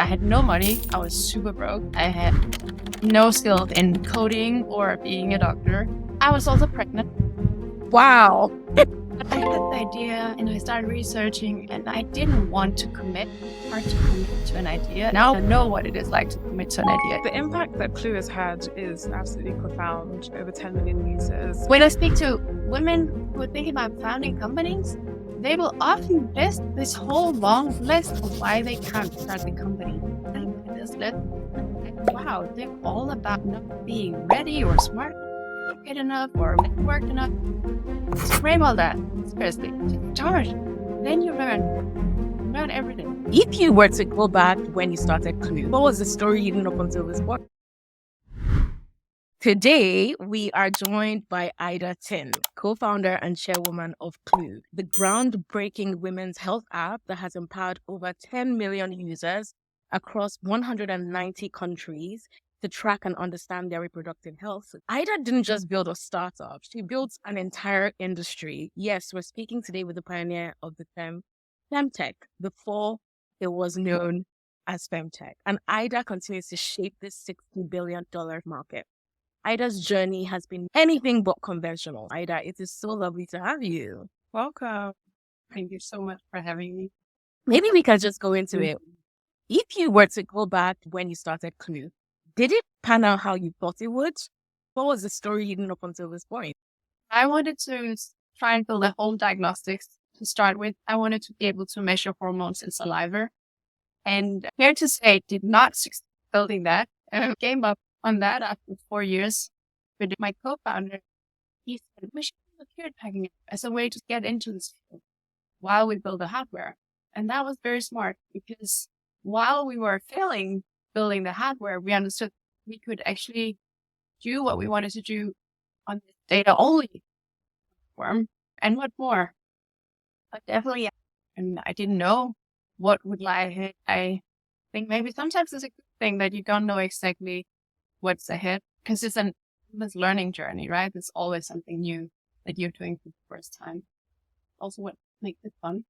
had no money. I was super broke. I had no skills in coding or being a doctor. I was also pregnant. Wow. I had the idea and I started researching, and I didn't want to commit. Hard to commit to an idea. Now I know what it is like to commit to an idea. The impact that Clue has had is absolutely profound. Over 10 million users. When I speak to women who are thinking about founding companies, they will often list this whole long list of why they can't start the company. And this list, wow, they're all about not being ready or smart, good enough or networked enough. Scrape all that. Seriously, just start. Then you learn everything. If you were to go back when you started Clue, what was the story leading up until this point? Today, we are joined by Ida Tin, co-founder and chairwoman of Clue, the groundbreaking women's health app that has empowered over 10 million users across 190 countries to track and understand their reproductive health. Ida didn't just build a startup, she built an entire industry. Yes, we're speaking today with the pioneer of the term Femtech, before it was known as Femtech. And Ida continues to shape this $60 billion market. Ida's journey has been anything but conventional. Ida, it is so lovely to have you. Welcome. Thank you so much for having me. Maybe we can just go into it. If you were to go back when you started Clue, did it pan out how you thought it would? What was the story leading up until this point? I wanted to try and build a home diagnostics to start with. I wanted to be able to measure hormones in saliva. And fair to say, did not succeed building that. I gave up on that after 4 years. With my co-founder, he said, we should do period packing as a way to get into this field while we build the hardware. And that was very smart, because while we were failing building the hardware, we understood we could actually do what we wanted to do on this data only platform. And what more? But definitely, and I didn't know what would lie ahead. I think maybe sometimes it's a good thing that you don't know exactly what's ahead, because it's a learning journey, right? There's always something new that you're doing for the first time. Also, what makes it fun.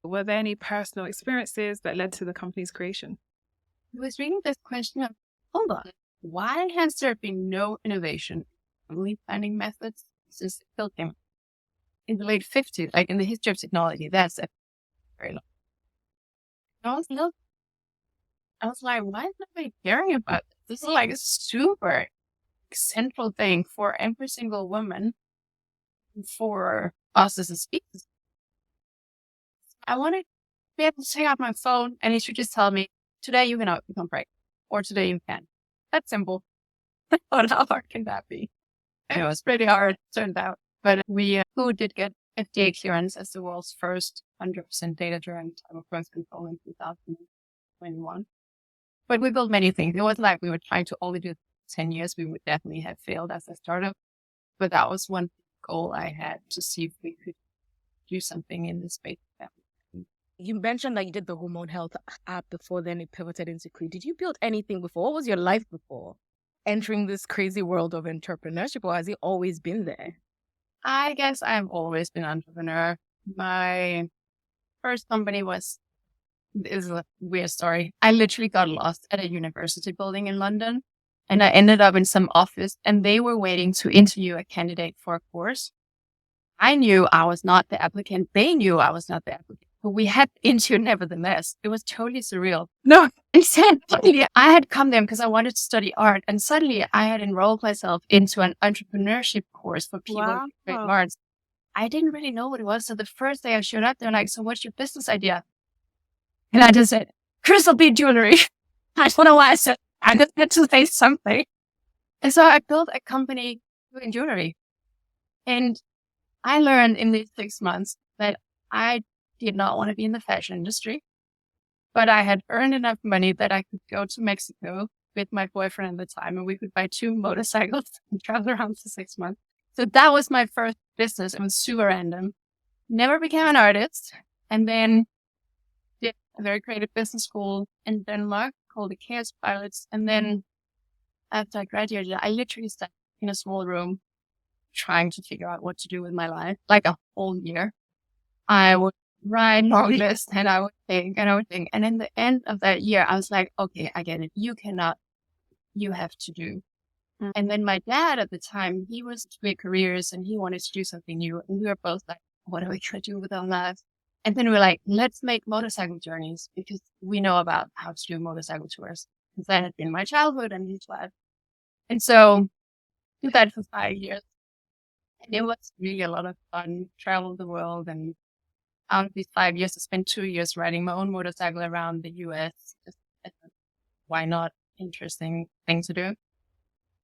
Were there any personal experiences that led to the company's creation? I was reading this question of, hold on, why has there been no innovation in lead planning methods since the pill came out? In the late 50s, like in the history of technology, that's a very long. I was like, why is nobody caring about this? This is like a super central thing for every single woman, for us as a species. I wanted to be able to take out my phone and it should just tell me, today you cannot become pregnant, or today you can. That's simple. But how hard can that be? And it was pretty hard, turned out. But we did get FDA clearance as the world's first 100% data-driven type of birth control in 2021. But we built many things. It wasn't like we were trying to only do 10 years. We would definitely have failed as a startup. But that was one goal I had, to see if we could do something in this space. You mentioned that you did the hormone health app before, then it pivoted into Clue. Did you build anything before? What was your life before entering this crazy world of entrepreneurship, or has it always been there? I guess I've always been an entrepreneur. My first company is a weird story. I literally got lost at a university building in London, and I ended up in some office, and they were waiting to interview a candidate for a course. I knew I was not the applicant. They knew I was not the applicant. But we had into nevertheless. It was totally surreal. No. And suddenly I had come there because I wanted to study art. And suddenly I had enrolled myself into an entrepreneurship course for people with great arts. I didn't really know what it was. So the first day I showed up, they're like, so what's your business idea? And I just said, crystal bead jewelry. I don't know why I said, I just had to say something. And so I built a company doing jewelry. And I learned in these 6 months that I did not want to be in the fashion industry, but I had earned enough money that I could go to Mexico with my boyfriend at the time, and we could buy 2 motorcycles and travel around for 6 months. So that was my first business. It was super random. Never became an artist, and then did a very creative business school in Denmark called the Chaos Pilots. And then after I graduated, I literally sat in a small room trying to figure out what to do with my life, like a whole year. I would write long list, and I would think, and I would think. And in the end of that year, I was like, okay, I get it. You cannot, you have to do. And then my dad at the time, he was switching careers and he wanted to do something new. And we were both like, what are we going to do with our lives? And then we were like, let's make motorcycle journeys because we know about how to do motorcycle tours. Because that had been my childhood and his life. And so did that for 5 years. And it was really a lot of fun, travel the world. And out of these 5 years, I spent 2 years riding my own motorcycle around the US. Just, why not? Interesting thing to do.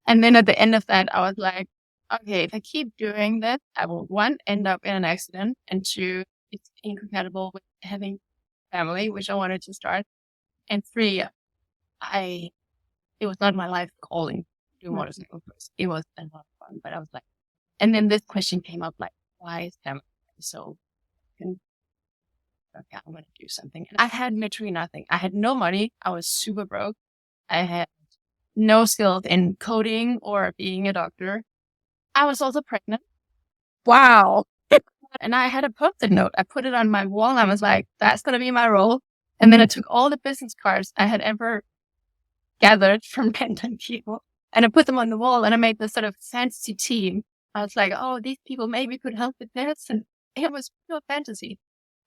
And then at the end of that, I was like, okay, if I keep doing this, I will, one, end up in an accident, and two, it's incompatible with having family, which I wanted to start. And three, it was not my life calling to do motorcycle first. It was a lot of fun, but I was like, and then this question came up, like, why is family so, okay, I'm going to do something. And I had literally nothing. I had no money. I was super broke. I had no skills in coding or being a doctor. I was also pregnant. Wow. And I had a post-it note. I put it on my wall. And I was like, that's going to be my role. And then I took all the business cards I had ever gathered from random people and I put them on the wall and I made this sort of fantasy team. I was like, oh, these people maybe could help with this. And it was pure fantasy.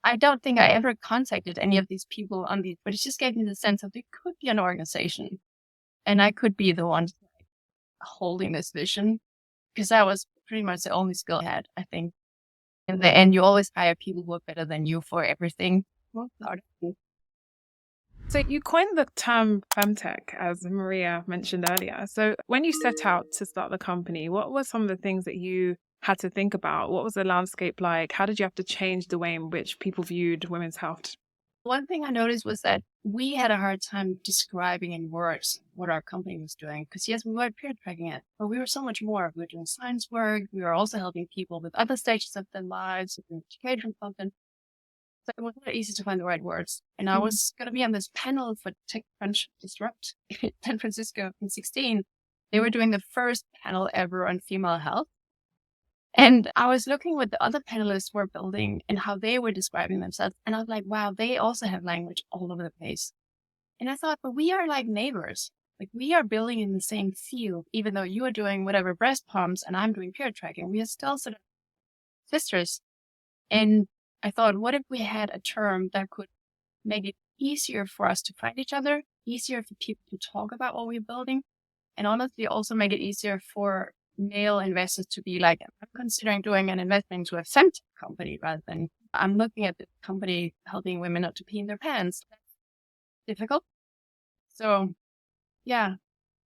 I don't think I ever contacted any of these people on these, but it just gave me the sense of it could be an organization. And I could be the one holding this vision because that was pretty much the only skill I had, I think. In the end, you always hire people who are better than you for everything. So you coined the term Femtech, as Maria mentioned earlier. So when you set out to start the company, what were some of the things that you had to think about? What was the landscape like? How did you have to change the way in which people viewed women's health? One thing I noticed was that we had a hard time describing in words what our company was doing. Because yes, we were peer tracking it, but we were so much more. We were doing science work. We were also helping people with other stages of their lives, with education content. So it was not easy to find the right words. And I was going to be on this panel for TechCrunch Disrupt in San Francisco in 2016. They were doing the first panel ever on female health. And I was looking what the other panelists were building and how they were describing themselves. And I was like, wow, they also have language all over the place. And I thought, but we are like neighbors. Like we are building in the same field, even though you are doing whatever breast pumps and I'm doing peer tracking. We are still sort of sisters. And I thought, what if we had a term that could make it easier for us to find each other, easier for people to talk about what we're building, and honestly also make it easier for male investors to be like, I'm considering doing an investment into a Femtech company rather than I'm looking at the company helping women not to pee in their pants. That's difficult. So yeah,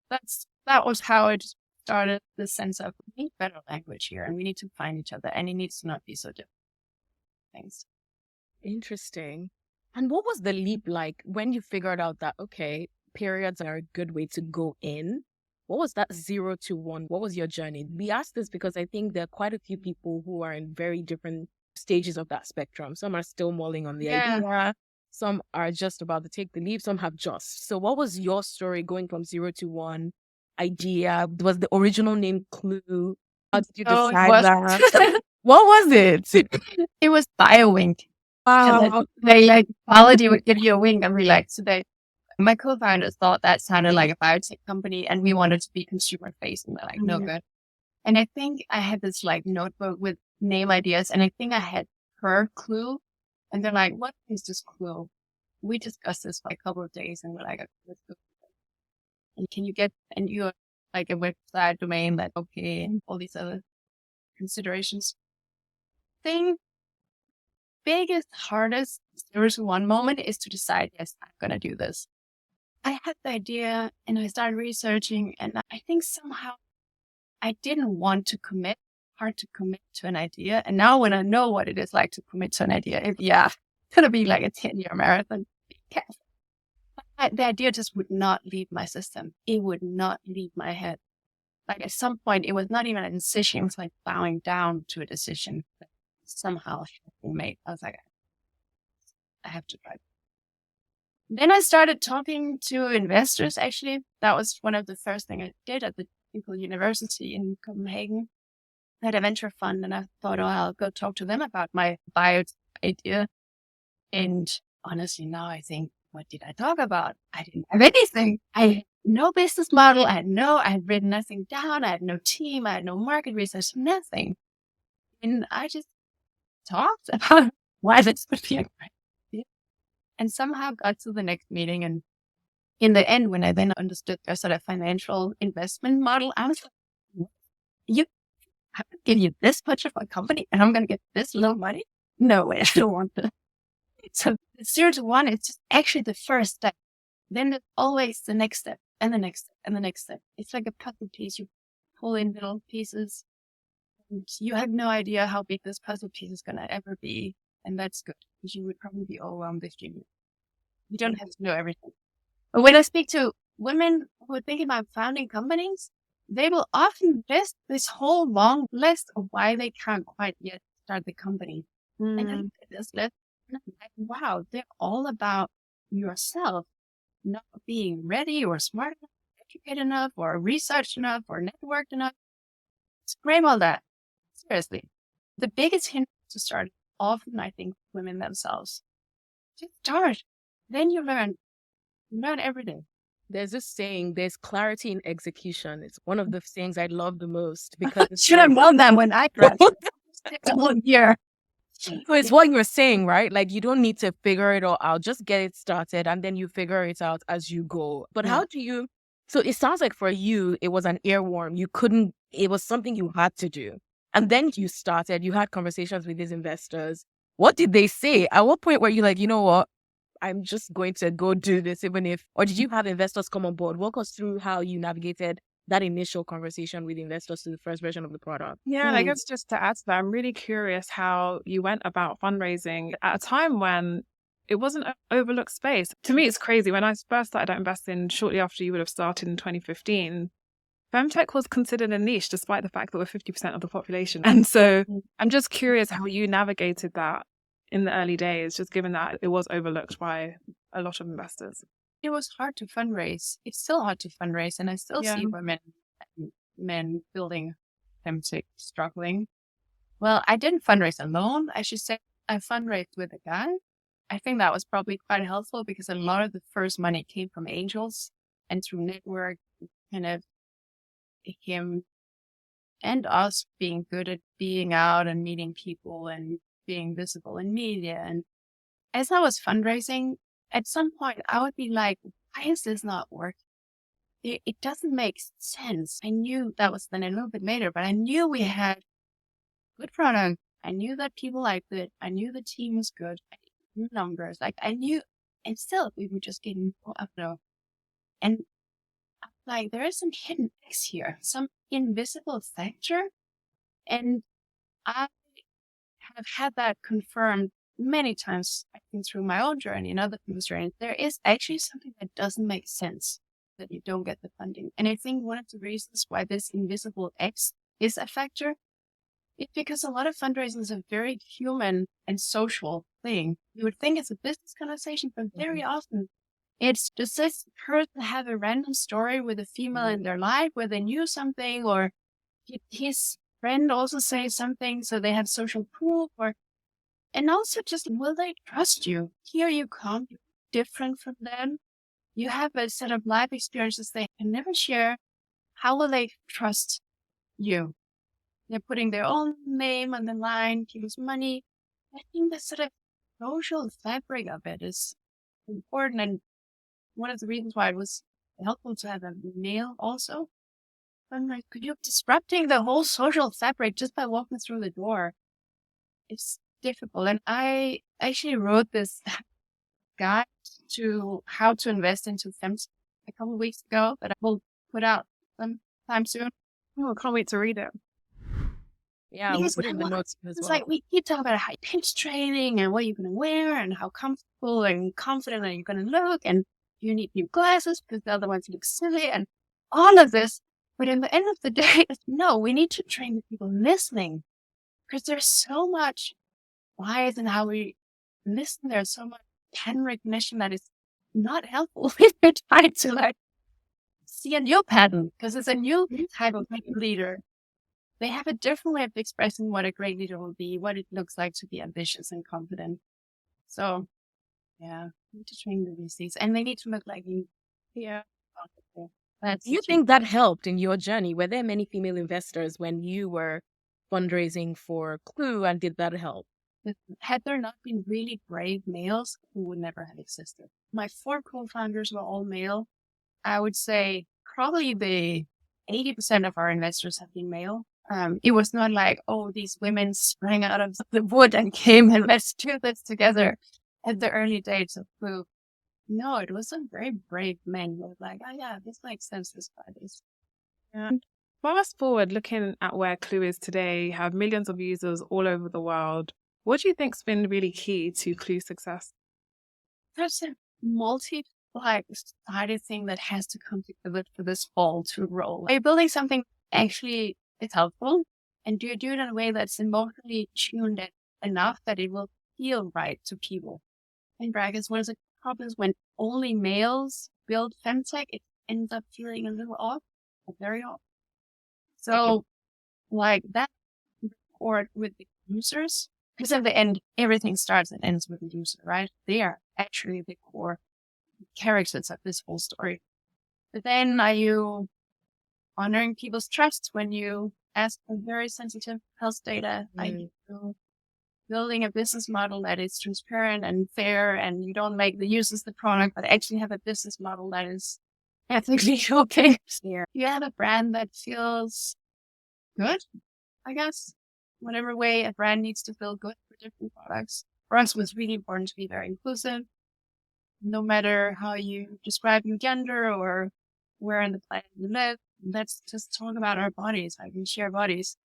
that was how it started, the sense of we need better language here and we need to find each other and it needs to not be so difficult. Thanks. Interesting. And what was the leap like when you figured out that, okay, periods are a good way to go in? What was that 0 to 1? What was your journey? We asked this because I think there are quite a few people who are in very different stages of that spectrum. Some are still mulling on the idea. Some are just about to take the leap. Some have just. So what was your story going from 0 to 1? Idea? Was the original name Clue? How did you decide that? What was it? It was BioWink. Wow. They like biology would give you a wink and be like, so my co-founders thought that sounded like a biotech company and we wanted to be consumer facing. They're like, no good. And I think I had this like notebook with name ideas and I think I had her Clue. And they're like, what is this Clue? We discussed this for a couple of days and we're like, okay, let's go. And can you get, and you're like a website domain that, okay, and all these other considerations. Biggest, hardest 0 to 1 moment is to decide, yes, I'm going to do this. I had the idea and I started researching and I think somehow I didn't want to commit, hard to commit to an idea. And now when I know what it is like to commit to an idea, it's going to be like a 10-year marathon. The idea just would not leave my system. It would not leave my head. Like at some point, it was not even a decision. It was like bowing down to a decision that somehow had been made. I was like, I have to try. Then I started talking to investors, actually. That was one of the first things I did at the Technical University in Copenhagen. I had a venture fund and I thought, oh, I'll go talk to them about my bio idea. And honestly, now I think, what did I talk about? I didn't have anything. I had no business model. I had written nothing down. I had no team. I had no market research, nothing. And I just talked about why this would be a great idea. And somehow got to the next meeting. And in the end, when I then understood their sort of financial investment model, I was like, "What? I'm going to give you this much of a company and I'm going to get this little money? No way, I don't want this." So 0 to 1 is just actually the first step. Then there's always the next step and the next step and the next step. It's like a puzzle piece. You pull in little pieces and you have no idea how big this puzzle piece is going to ever be. And that's good because you would probably be overwhelmed if you don't have to know everything. But when I speak to women who are thinking about founding companies, they will often list this whole long list of why they can't quite yet start the company. And I look at this list and I'm like, wow, they're all about yourself, not being ready or smart enough, educated enough, or researched enough, or networked enough. Scrape all that. Seriously. The biggest hint to start, often I think, women themselves. Just start. Then you learn. You learn every day. There's this saying, there's clarity in execution. It's one of the things I love the most because it's should have known that when I graduated. The whole year. It's what you're saying, right? Like, you don't need to figure it all out. Just get it started and then you figure it out as you go. But how do you, so it sounds like for you, it was an earworm. It was something you had to do. And then you started, you had conversations with these investors. What did they say? At what point were you like, you know what? I'm just going to go do this or did you have investors come on board? Walk us through how you navigated that initial conversation with investors to the first version of the product. Yeah, I guess just to add to that, I'm really curious how you went about fundraising at a time when it wasn't an overlooked space. To me, it's crazy. When I first started out investing shortly after you would have started in 2015, Femtech was considered a niche despite the fact that we're 50% of the population. And so I'm just curious how you navigated that in the early days, just given that it was overlooked by a lot of investors. It was hard to fundraise. It's still hard to fundraise. And I still see women and men building Femtech struggling. Well, I didn't fundraise alone. I should say I fundraised with a guy. I think that was probably quite helpful because a lot of the first money came from angels and through network, kind of him and us being good at being out and meeting people and being visible in media. And as I was fundraising, at some point I would be like, why is this not working? It doesn't make sense. I knew that was then a little bit later, but I knew we had good product. I knew that people liked it. I knew the team was good. I knew numbers. Like I knew, and still we were just getting up though. And like there is some hidden X here, some invisible factor. And I have had that confirmed many times, I think, through my own journey and other people's journey. There is actually something that doesn't make sense that you don't get the funding. And I think one of the reasons why this invisible X is a factor is because a lot of fundraising is a very human and social thing. You would think it's a business conversation, but very often it's, does this person have a random story with a female in their life where they knew something, or did his friend also say something so they have social proof, and also just, will they trust you? Here you come, you're different from them. You have a set of life experiences they can never share. How will they trust you? They're putting their own name on the line, people's money. I think the sort of social fabric of it is important. And one of the reasons why it was helpful to have a male also. I'm like, you're disrupting the whole social fabric just by walking through the door. It's difficult. And I actually wrote this guide to how to invest into Femtech a couple of weeks ago that I will put out sometime soon. Oh, I can't wait to read it. Yeah, we'll put it in the notes as it's well. like we keep talking about high pitch training and what you're going to wear and how comfortable and confident are you going to look, and you need new glasses because the other ones look silly and all of this. But in the end of the day, no, we need to train the people listening because there's so much bias in how we listen. There's so much pattern recognition that is not helpful if you're trying to like see a new pattern because it's a new type of leader. They have a different way of expressing what a great leader will be, what it looks like to be ambitious and confident. So Yeah. You need to train the VCs and they need to look like you. Yeah. That's Do you the key. think that helped in your journey? Were there many female investors when you were fundraising for Clue, and did that help? Had there not been really brave males, who would never have existed. My 4 co-founders were all male. I would say probably the 80% of our investors have been male. It was not like, oh, these women sprang out of the wood and came and let's do this together at the early days of Clue. No, it was some very brave men who were like, oh yeah, this makes sense, this by this. Yeah. Fast forward, looking at where Clue is today, you have millions of users all over the world. What do you think's been really key to Clue's success? There's a multi-sided thing that has to come together for this ball to roll. Are you building something actually is helpful? And do you do it in a way that's emotionally tuned enough that it will feel right to people? In brackets, one of the problems when only males build Femtech, it ends up feeling a little off, very off. So, like that, or with the users, because at the end, everything starts and ends with the user, right? They are actually the core characters of this whole story. But then are you honoring people's trust when you ask for very sensitive health data? Are you building a business model that is transparent and fair, and you don't make the users the product, but actually have a business model that is ethically okay? Yeah. You have a brand that feels good, I guess. Whatever way a brand needs to feel good for different products. For us, it was really important to be very inclusive. No matter how you describe your gender or where on the planet you live, let's just talk about our bodies. Like we share bodies.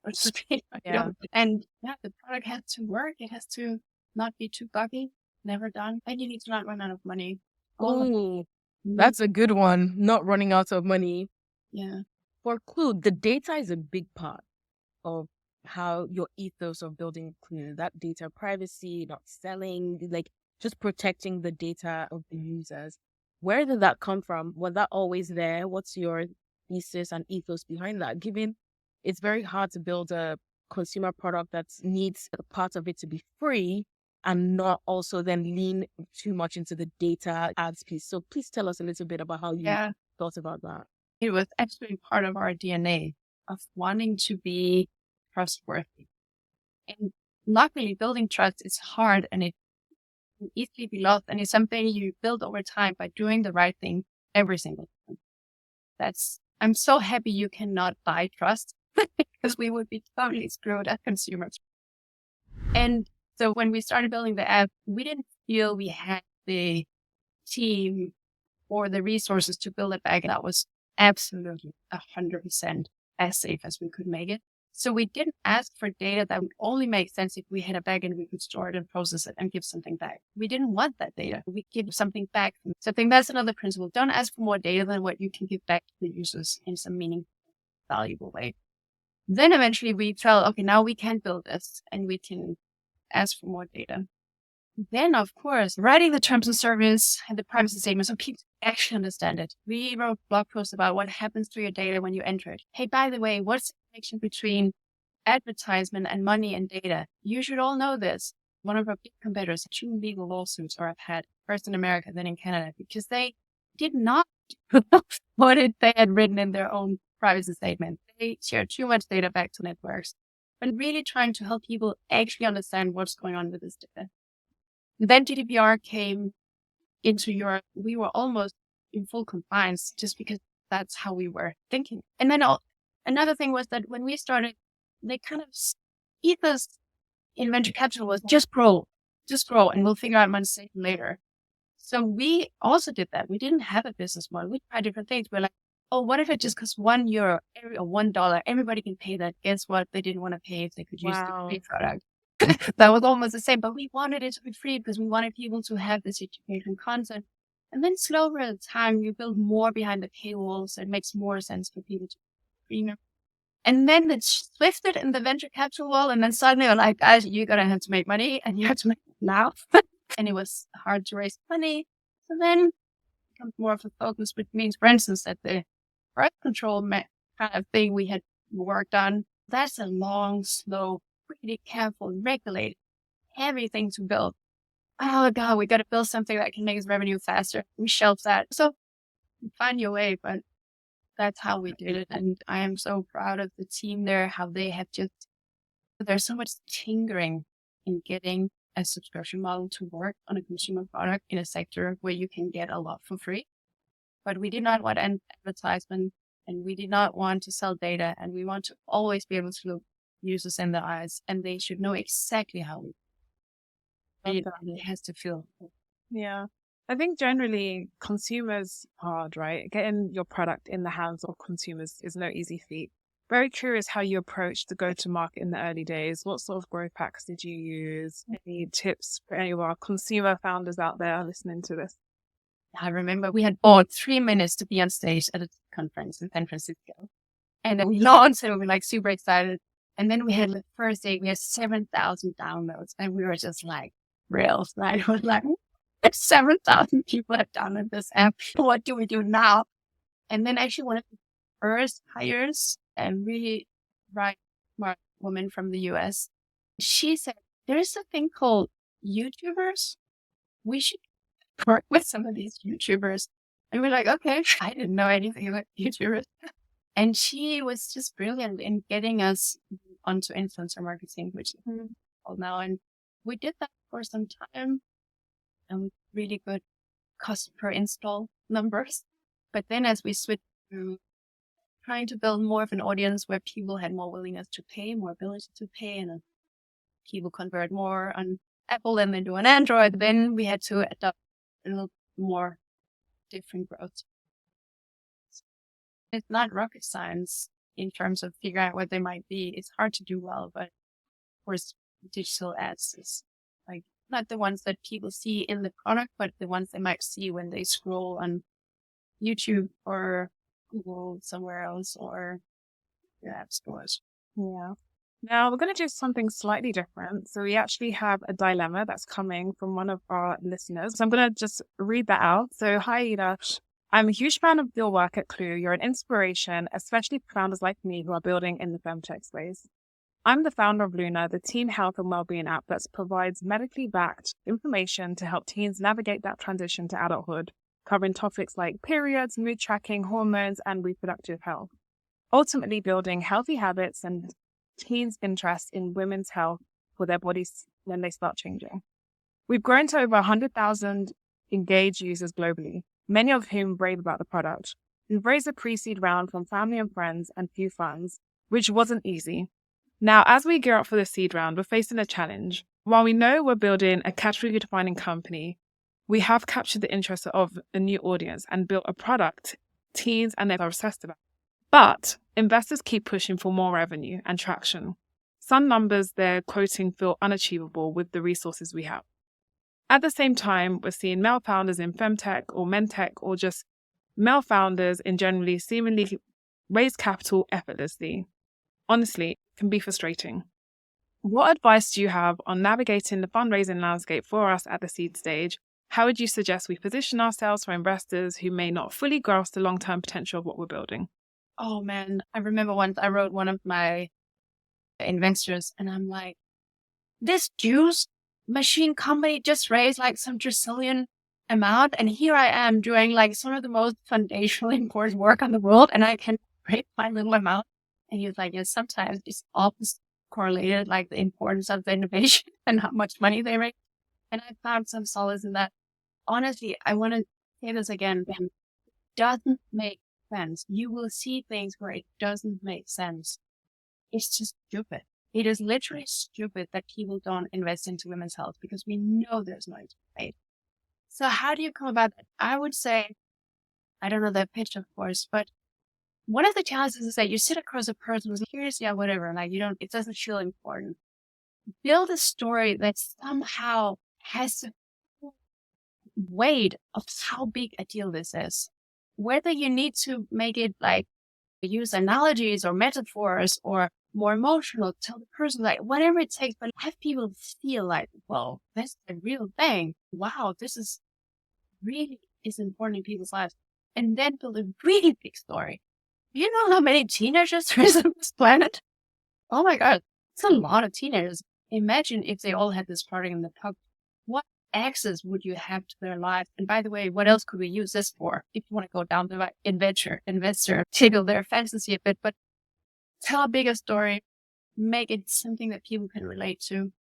Yeah. And yeah, the product has to work. It has to not be too buggy, never done. And you need to not run out of money. Oh, that's a good one. Not running out of money. Yeah. For Clue, the data is a big part of how your ethos of building Clue, that data privacy, not selling, like just protecting the data of the users. Where did that come from? Was that always there? What's your thesis and ethos behind that? Given it's very hard to build a consumer product that needs a part of it to be free and not also then lean too much into the data ads piece. So please tell us a little bit about how you thought about that. It was actually part of our DNA of wanting to be trustworthy. And luckily, building trust is hard and it can easily be lost. And it's something you build over time by doing the right thing every single time. I'm so happy you cannot buy trust because we would be totally screwed as consumers. And so when we started building the app, we didn't feel we had the team or the resources to build it back. That was absolutely 100% as safe as we could make it. So we didn't ask for data that would only make sense if we had a backend, we could store it and process it and give something back. We didn't want that data. We give something back. So I think that's another principle. Don't ask for more data than what you can give back to the users in some meaningful, valuable way. Then eventually we felt, okay, now we can build this and we can ask for more data. Then, of course, writing the terms of service and the privacy statement so people actually understand it. We wrote blog posts about what happens to your data when you enter it. Hey, by the way, what's the connection between advertisement and money and data? You should all know this. One of our big competitors, 2 legal lawsuits, or I've had first in America, then in Canada, because they did not do what they had written in their own privacy statement. They shared too much data back to networks, but really trying to help people actually understand what's going on with this data. Then GDPR came into Europe. We were almost in full compliance just because that's how we were thinking. And then another thing was that when we started, they kind of ethos in venture capital was just grow, and we'll figure out monetization later. So we also did that. We didn't have a business model. We tried different things. We're like, oh, what if it just costs €1 or $1? Everybody can pay that. Guess what? They didn't want to pay if they could use the free product. That was almost the same, but we wanted it to be free because we wanted people to have this education content. And then slower at the time, you build more behind the paywalls. So it makes more sense for people to, And then it shifted in the venture capital world. And then suddenly you're like, guys, you're going to have to make money and you have to make it now. And it was hard to raise money. So then it becomes more of a focus, which means, for instance, that the birth control kind of thing we had worked on, that's a long, slow, pretty careful, regulated, heavy thing to build. oh God, we got to build something that can make us revenue faster. We shelve that. So find your way, but that's how we did it. And I am so proud of the team there, how they have there's so much tinkering in getting a subscription model to work on a consumer product in a sector where you can get a lot for free. But we did not want advertisement, and we did not want to sell data, and we want to always be able to look users in the eyes, and they should know exactly how it has to feel. Yeah. I think generally consumers hard, right? Getting your product in the hands of consumers is no easy feat. Very curious how you approached the go-to-market in the early days. What sort of growth packs did you use? Any tips for any of our consumer founders out there listening to this? I remember we had bought 3 minutes to be on stage at a conference in San Francisco. And then we launched and we were like super excited. And then we had the first day, we had 7,000 downloads. And we were just like, reels, right? It was like, 7,000 people have downloaded this app. What do we do now? And then actually one of the first hires, and really right smart woman from the US, she said, there is a thing called YouTubers. We should work with some of these YouTubers. And we're like, okay, I didn't know anything about YouTubers. And she was just brilliant in getting us onto influencer marketing, which is called now. And we did that for some time, and with really good cost per install numbers. But then as we switched to trying to build more of an audience where people had more willingness to pay, more ability to pay, and people convert more on Apple than they do on Android, then we had to adopt a little more different growth. It's not rocket science in terms of figuring out what they might be. It's hard to do well, but of course, digital ads is like not the ones that people see in the product, but the ones they might see when they scroll on YouTube or Google somewhere else or your app stores. Yeah. Now we're going to do something slightly different. So we actually have a dilemma that's coming from one of our listeners. So I'm going to just read that out. So hi, Ida. I'm a huge fan of your work at Clue. You're an inspiration, especially for founders like me who are building in the Femtech space. I'm the founder of Luna, the teen health and wellbeing app that provides medically backed information to help teens navigate that transition to adulthood, covering topics like periods, mood tracking, hormones, and reproductive health. Ultimately building healthy habits and teens' interest in women's health for their bodies when they start changing. We've grown to over 100,000 engaged users globally, many of whom rave about the product. We've raised a pre-seed round from family and friends and few funds, which wasn't easy. Now, as we gear up for the seed round, we're facing a challenge. While we know we're building a category-defining company, we have captured the interest of a new audience and built a product teens and they are obsessed about. But investors keep pushing for more revenue and traction. Some numbers they're quoting feel unachievable with the resources we have. At the same time, we're seeing male founders in Femtech or Mentech or just male founders in generally seemingly raise capital effortlessly. Honestly, it can be frustrating. What advice do you have on navigating the fundraising landscape for us at the seed stage? How would you suggest we position ourselves for investors who may not fully grasp the long-term potential of what we're building? Oh man, I remember once I wrote one of my investors and I'm like, this juice machine company just raised like some trillion amount. And here I am doing like some of the most foundational important work on the world. And I can raise my little amount. And he was like, yes, sometimes it's opposite correlated, like the importance of the innovation and how much money they make. And I found some solace in that. Honestly, I want to say this again. It doesn't make sense. You will see things where it doesn't make sense. It's just stupid. It is literally stupid that people don't invest into women's health because we know there's no debate. So how do you come about that? I would say, I don't know the pitch, of course, but one of the challenges is that you sit across a person who's curious, yeah, whatever, like it doesn't feel important. Build a story that somehow has the weight of how big a deal this is. Whether you need to make it like use analogies or metaphors or more emotional, tell the person like whatever it takes, but have people feel like, well, that's the real thing. Wow, this is really is important in people's lives. And then build a really big story. You know how many teenagers there is on this planet? Oh my God, it's a lot of teenagers. Imagine if they all had this party in the pub. What access would you have to their life? And by the way, what else could we use this for? If you want to go down the like investor, tickle their fantasy a bit, but tell a bigger story, make it something that people can relate to.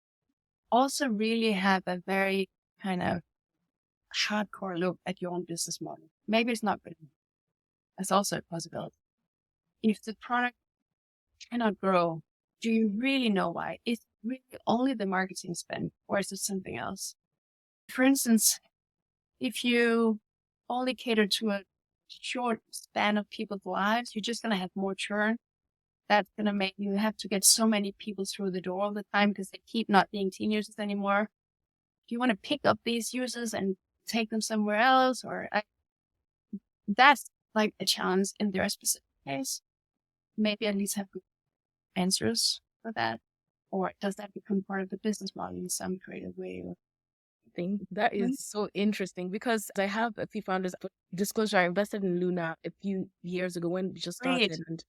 Also really have a very kind of hardcore look at your own business model. Maybe it's not good. That's also a possibility. If the product cannot grow, do you really know why? Is it really only the marketing spend, or is it something else? For instance, if you only cater to a short span of people's lives, you're just going to have more churn. That's going to make you have to get so many people through the door all the time because they keep not being teen users anymore. If you want to pick up these users and take them somewhere else, that's like a challenge in their specific case. Maybe at least have good answers for that. Or does that become part of the business model in some creative way? Thing. That is so interesting because I have a few founders. Disclosure, I invested in Luna a few years ago when we just started. Great. And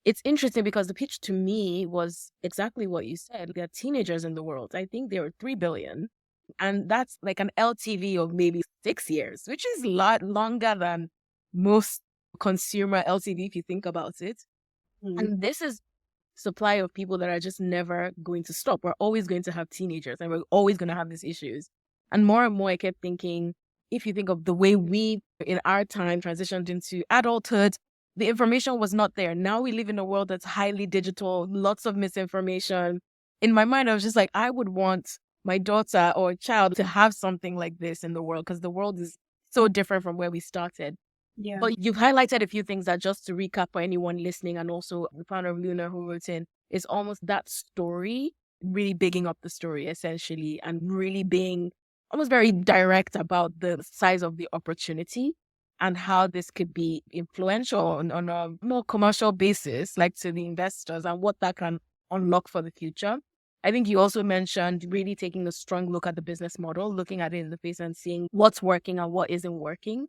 it's interesting because the pitch to me was exactly what you said. There are teenagers in the world. I think there were 3 billion. And that's like an LTV of maybe 6 years, which is a lot longer than most consumer LTV if you think about it. Mm-hmm. And this is supply of people that are just never going to stop. We're always going to have teenagers and we're always going to have these issues. And more, I kept thinking, if you think of the way we, in our time, transitioned into adulthood, the information was not there. Now we live in a world that's highly digital, lots of misinformation. In my mind, I was just like, I would want my daughter or child to have something like this in the world because the world is so different from where we started. Yeah. But you've highlighted a few things that, just to recap for anyone listening, and also the founder of Luna who wrote in, is almost that story, really bigging up the story essentially, and really being almost very direct about the size of the opportunity and how this could be influential on a more commercial basis, like to the investors, and what that can unlock for the future. I think you also mentioned really taking a strong look at the business model, looking at it in the face and seeing what's working and what isn't working.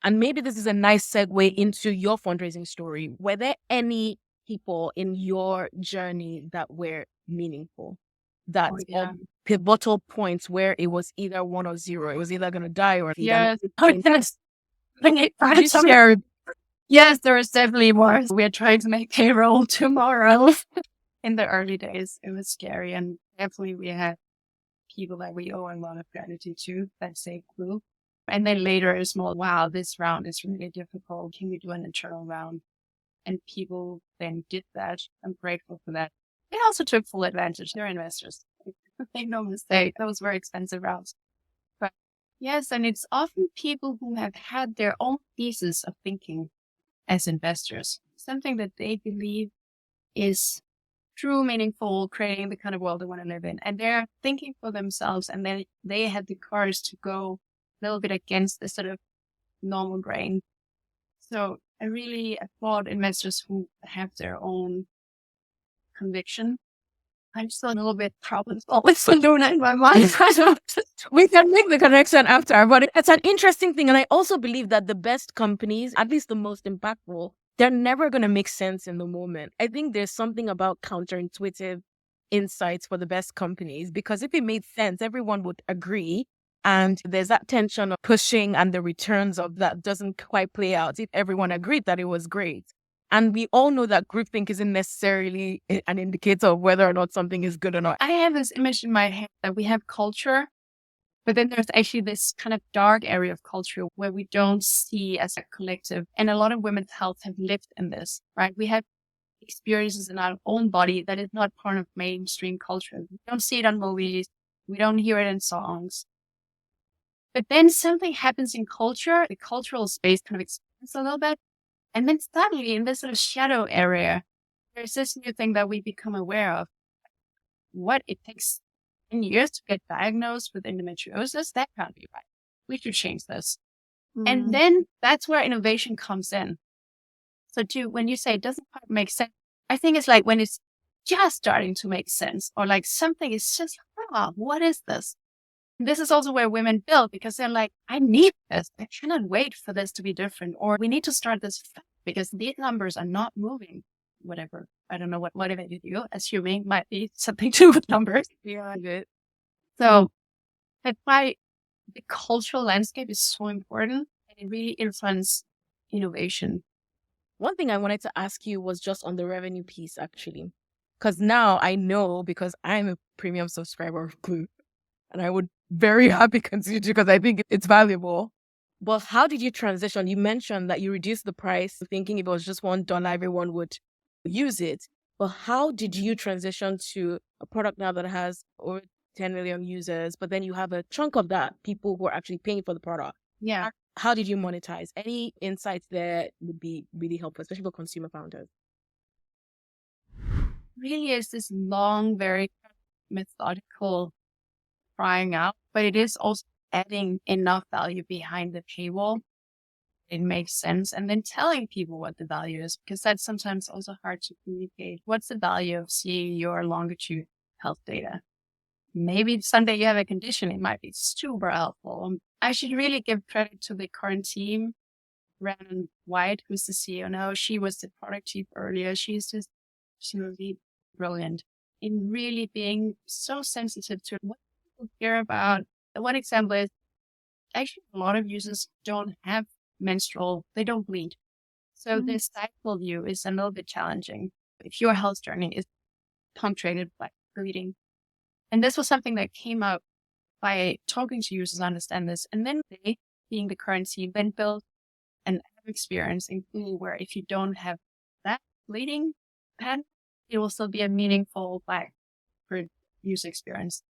And maybe this is a nice segue into your fundraising story. Were there any people in your journey that were meaningful? That pivotal points where it was either 1 or 0. It was either going to die or... Yes. Yes, there was definitely more. We're trying to make payroll tomorrow. In the early days, it was scary. And definitely we had people that we owe a lot of gratitude to that say clue. And then later it's more, wow, this round is really difficult. Can we do an internal round? And people then did that. I'm grateful for that. They also took full advantage. They're investors. Make no mistake. Those were expensive rounds. But yes, and it's often people who have had their own thesis of thinking as investors, something that they believe is true, meaningful, creating the kind of world they want to live in. And they're thinking for themselves, and then they had the courage to go a little bit against the sort of normal grain. So I really applaud investors who have their own conviction. I'm still a little bit problem solving for Luna in my mind. We can make the connection after, but it's an interesting thing. And I also believe that the best companies, at least the most impactful, they're never going to make sense in the moment. I think there's something about counterintuitive insights for the best companies, because if it made sense, everyone would agree. And there's that tension of pushing and the returns of that doesn't quite play out if everyone agreed that it was great. And we all know that groupthink isn't necessarily an indicator of whether or not something is good or not. I have this image in my head that we have culture, but then there's actually this kind of dark area of culture where we don't see as a collective. And a lot of women's health have lived in this, right? We have experiences in our own body that is not part of mainstream culture. We don't see it on movies. We don't hear it in songs. But then something happens in culture, the cultural space kind of expands a little bit. And then suddenly in this sort of shadow area, there's this new thing that we become aware of. What it takes 10 years to get diagnosed with endometriosis, that can't be right. We should change this. And then that's where innovation comes in. So when you say it doesn't quite make sense, I think it's like when it's just starting to make sense, or like something is just, what is this? This is also where women build, because they're like, I need this. I cannot wait for this to be different. Or we need to start this because these numbers are not moving. Whatever. I don't know what motivated you. Assuming might be something to do with numbers. Yeah, good. So that's why the cultural landscape is so important and it really influences innovation. One thing I wanted to ask you was just on the revenue piece, actually. Because now I know, because I'm a premium subscriber of Clue, and I would very happy continue to, because I think it's valuable. But how did you transition? You mentioned that you reduced the price, thinking if it was just $1, everyone would use it. But how did you transition to a product now that has over 10 million users, but then you have a chunk of that people who are actually paying for the product? Yeah. How did you monetize? Any insights there would be really helpful, especially for consumer founders. Really is this long, very methodical trying out, but it is also adding enough value behind the paywall. It makes sense. And then telling people what the value is, because that's sometimes also hard to communicate. What's the value of seeing your longitude health data? Maybe someday you have a condition, it might be super helpful. I should really give credit to the current team. Rhiannon White, who's the CEO now, she was the product chief earlier. She's really brilliant in really being so sensitive to what people care about. One example is actually a lot of users don't have they don't bleed. So the cycle view is a little bit challenging if your health journey is punctuated by bleeding. And this was something that came up by talking to users understand this. And then they, being the current team, then built an app experience in Google where if you don't have that bleeding pattern, it will still be a meaningful for user experience.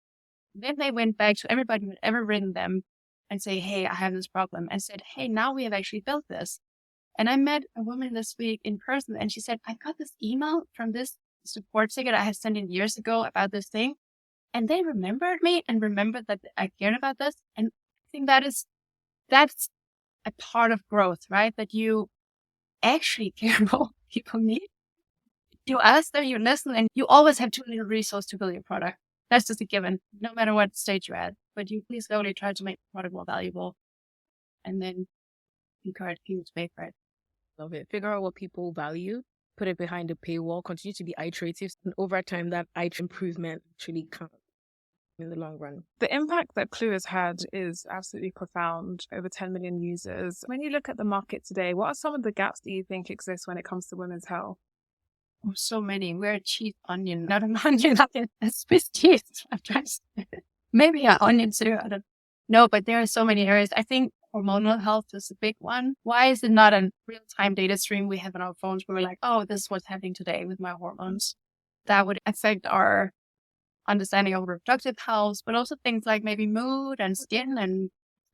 Then they went back to everybody who had ever written them and say, hey, I have this problem, and said, hey, now we have actually built this. And I met a woman this week in person, and she said, I got this email from this support ticket I had sent in years ago about this thing. And they remembered me and remembered that I cared about this. And I think that's a part of growth, right? That you actually care about what people need. You ask them, you listen, and you always have too little resource to build your product. That's just a given, no matter what stage you're at. But you please slowly try to make the product more valuable and then encourage people to pay for it. Love it. Figure out what people value, put it behind the paywall, continue to be iterative, and over time, that improvement actually counts in the long run. The impact that Clue has had is absolutely profound, over 10 million users. When you look at the market today, what are some of the gaps that you think exist when it comes to women's health? Oh, so many. We're a cheap onion, not an onion, not a Swiss cheese. I'm trying to maybe an onion too. I don't know, but there are so many areas. I think hormonal health is a big one. Why is it not a real-time data stream we have on our phones where we're like, oh, this is what's happening today with my hormones? That would affect our understanding of reproductive health, but also things like maybe mood and skin and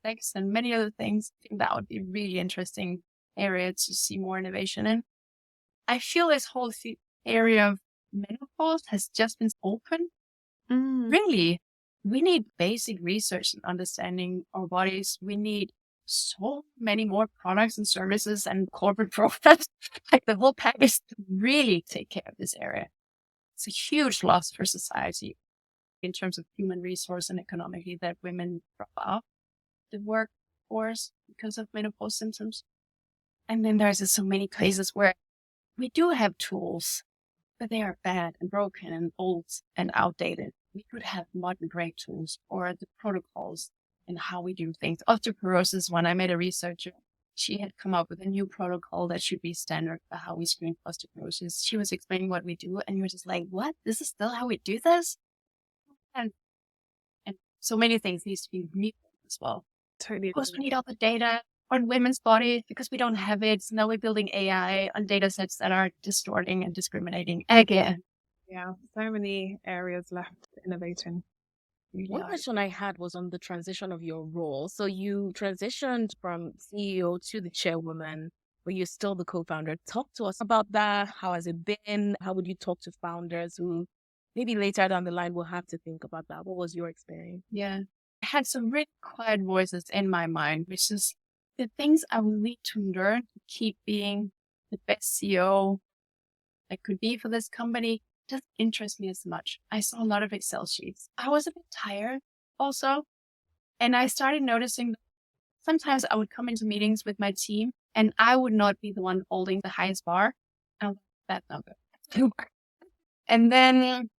sex and many other things. I think that would be a really interesting area to see more innovation in. I feel this whole area of menopause has just been open. Really, we need basic research and understanding our bodies. We need so many more products and services and corporate profits, like the whole package, to really take care of this area. It's a huge loss for society in terms of human resource and economically that women drop off the workforce because of menopause symptoms. And then there's just so many places where we do have tools, but they are bad and broken and old and outdated. We could have modern great tools or the protocols and how we do things. Osteoporosis, when I met a researcher, she had come up with a new protocol that should be standard for how we screen osteoporosis. She was explaining what we do, and you're just like, what? This is still how we do this? And so many things need to be new as well. Totally. Of course, we need all the data on women's bodies because we don't have it. So now we're building AI on data sets that are distorting and discriminating again. Yeah, so many areas left to innovate in. One question I had was on the transition of your role. So you transitioned from CEO to the chairwoman, but you're still the co-founder. Talk to us about that. How has it been? How would you talk to founders who maybe later down the line will have to think about that? What was your experience? Yeah, I had some really quiet voices in my mind, which is the things I will need to learn to keep being the best CEO I could be for this company doesn't interest me as much. I saw a lot of Excel sheets. I was a bit tired also. And I started noticing that sometimes I would come into meetings with my team and I would not be the one holding the highest bar. And that's not good. And then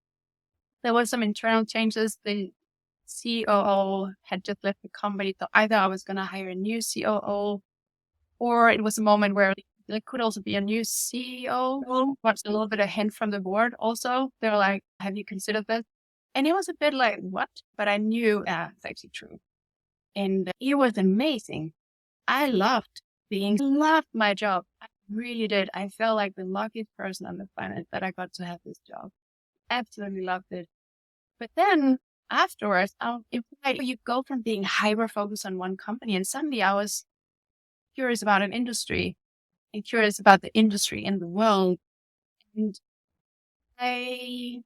there was some internal changes. The COO had just left the company. So either I was going to hire a new COO, or it was a moment where there could also be a new CEO. Watched a little bit of hint from the board also. They were like, have you considered this? And it was a bit like, what? But I knew, it's actually true. And it was amazing. I loved my job. I really did. I felt like the luckiest person on the planet that I got to have this job. Absolutely loved it. But then afterwards, you go from being hyper focused on one company, and suddenly I was curious about an industry and curious about the industry and the world. And I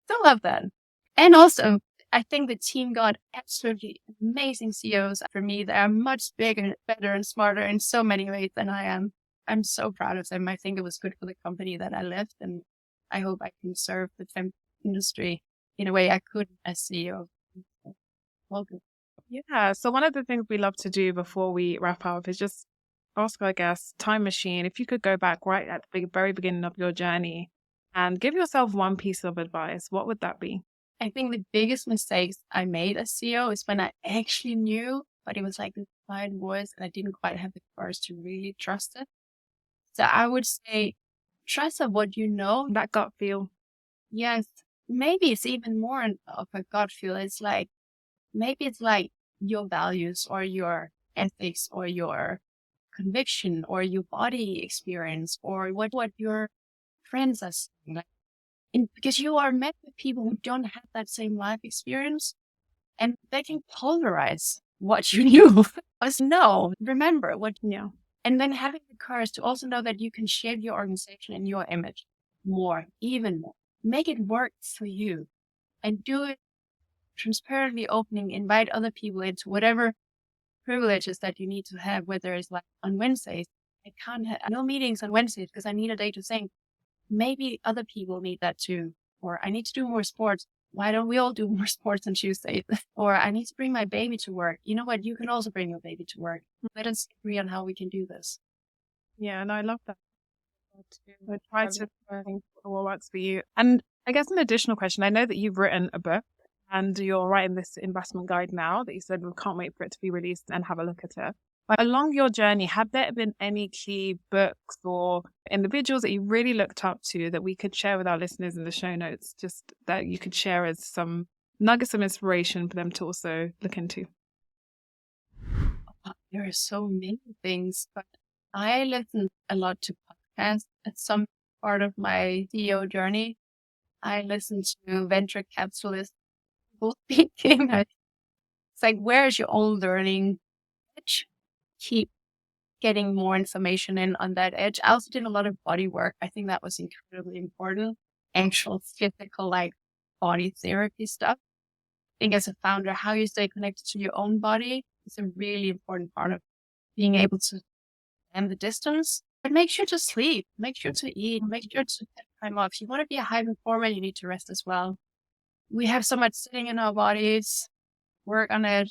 still love that. And also, I think the team got absolutely amazing CEOs for me. They are much bigger, better, and smarter in so many ways than I am. I'm so proud of them. I think it was good for the company that I left, and I hope I can serve the fem industry in a way I could as CEO. Welcome. Yeah. So one of the things we love to do before we wrap up is just ask our guests, time machine, if you could go back right at the very beginning of your journey and give yourself one piece of advice, what would that be? I think the biggest mistakes I made as CEO is when I actually knew, but it was like this quiet voice and I didn't quite have the courage to really trust it. So I would say, trust of what you know. That gut feel. Yes. Maybe it's even more of a gut feel. It's like, maybe it's like your values or your ethics or your conviction or your body experience or what your friends are saying. Because you are met with people who don't have that same life experience, and they can polarize what you knew. No, remember what you know. And then having the courage to also know that you can shape your organization and your image more, even more. Make it work for you and do it transparently, opening, invite other people into whatever privileges that you need to have, whether it's like on Wednesdays. I can't have no meetings on Wednesdays because I need a day to think. Maybe other people need that too. Or I need to do more sports. Why don't we all do more sports on Tuesdays? Or I need to bring my baby to work. You know what? You can also bring your baby to work. Let us agree on how we can do this. Yeah, and I love that. I try to think what works for you. And I guess an additional question, I know that you've written a book and you're writing this investment guide now that you said we can't wait for it to be released and have a look at it. But along your journey, have there been any key books or individuals that you really looked up to that we could share with our listeners in the show notes, just that you could share as some nuggets of inspiration for them to also look into? There are so many things, but I listen a lot to podcasts at some part of my CEO journey. I listen to venture capitalists speaking. It's like, where's your own learning edge? Keep getting more information in on that edge. I also did a lot of body work. I think that was incredibly important. Actual physical, like body therapy stuff. I think as a founder, how you stay connected to your own body is a really important part of being able to stand the distance. But make sure to sleep, make sure to eat, make sure to get time off. If you want to be a high performer, you need to rest as well. We have so much sitting in our bodies. Work on it.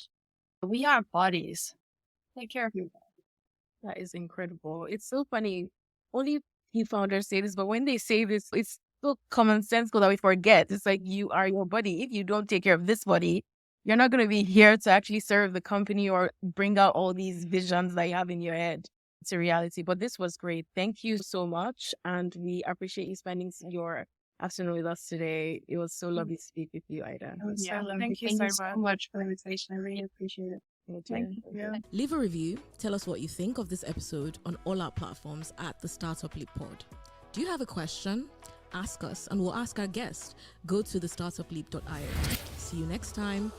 We are bodies. Take care of your body. That is incredible. It's so funny. Only few founders say this, but when they say this, it's so common sense that we forget. It's like, you are your body. If you don't take care of this body, you're not going to be here to actually serve the company or bring out all these visions that you have in your head to reality. But this was great. Thank you so much. And we appreciate you spending your afternoon with us today. It was so lovely to speak with you, Ida. Yeah, so thank you so much for the invitation. I really appreciate it. Thank you. Yeah. Leave a review. Tell us what you think of this episode on all our platforms at the Startup Leap Pod. Do you have a question? Ask us and we'll ask our guest. Go to thestartupleap.io. See you next time.